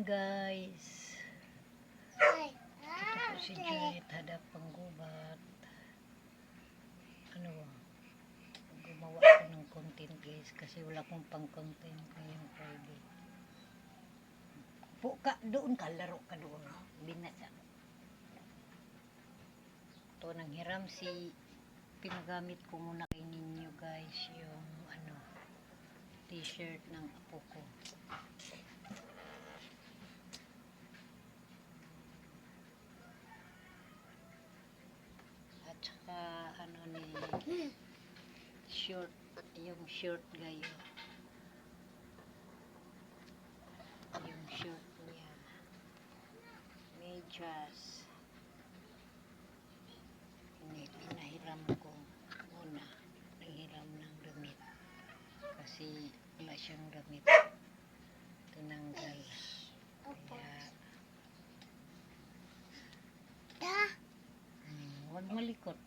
guys. Ito po si Juliet hadap panggubat. Gumawa ako ng content guys kasi wala akong pang content ngayong Friday. Po ka doon ka, laro ka doon. Binasa. Ito nang hiram si pinagamit ko muna kay ninyo guys yung t-shirt ng apo ko. At saka short, yung short gayo. Yung short niya. Medyas. Pinahiram ko muna. Nanghiram ng damit. Kasi wala siyang damit. Tinanggal. Kaya huwag malikot.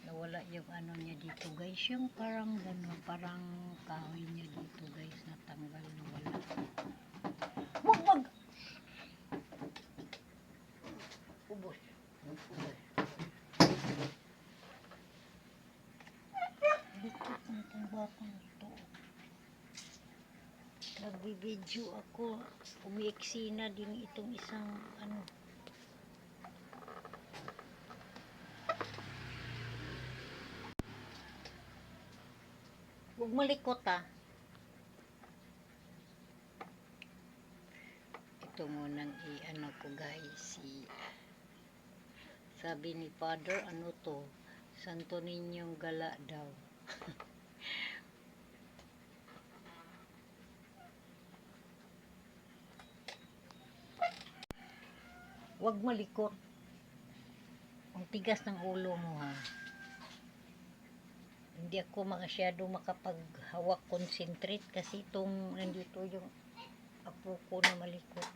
Nawala yung niya dito guys, yung parang parang kahoy niya dito guys, natanggal, nawala. Wag ubos. Likot ng tambakang ito. Nagbibideo ako, umiiksi na din itong isang huwag malikot ito munang ko guys, sabi ni Father to, Santo Ninyong Gala daw. Huwag malikot, ang tigas ng ulo mo Hindi ako masyado makapaghawak concentrate kasi itong nandito yung apo ko na malikot.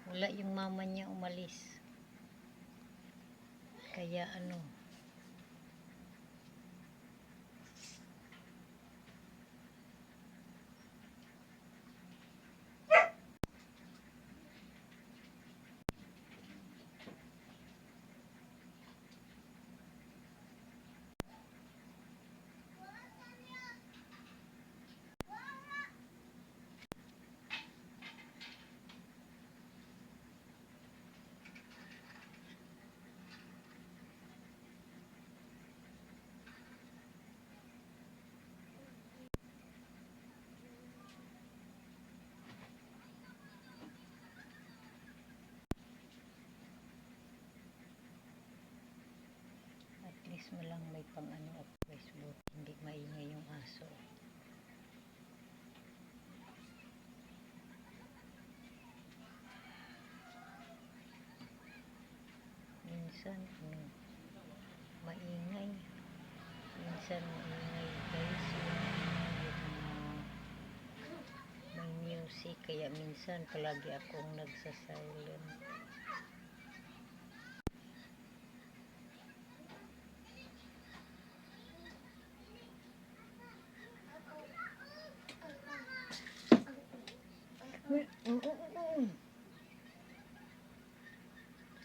Wala yung mama niya umalis. Kaya at least mo lang may pang at Facebook, hindi maingay yung aso. Minsan maingay, minsan maingay guys, may music, kaya minsan palagi akong nagsasilent.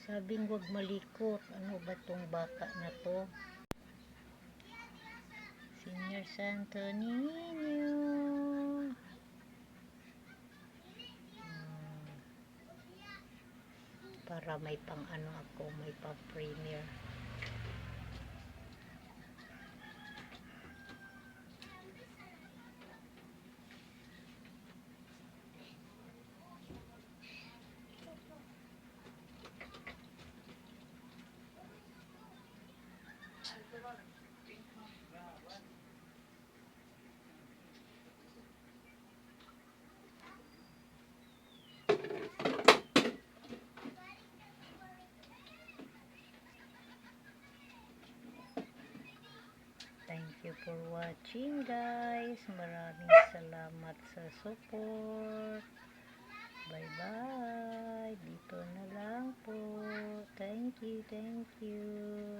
Sabing huwag malikot. Ano ba tong bata na to? Senior Santo Niño. Para may pang ako, may pang premiere. Thank you for watching guys. Maraming salamat sa support. Bye bye. Dito na lang po. Thank you.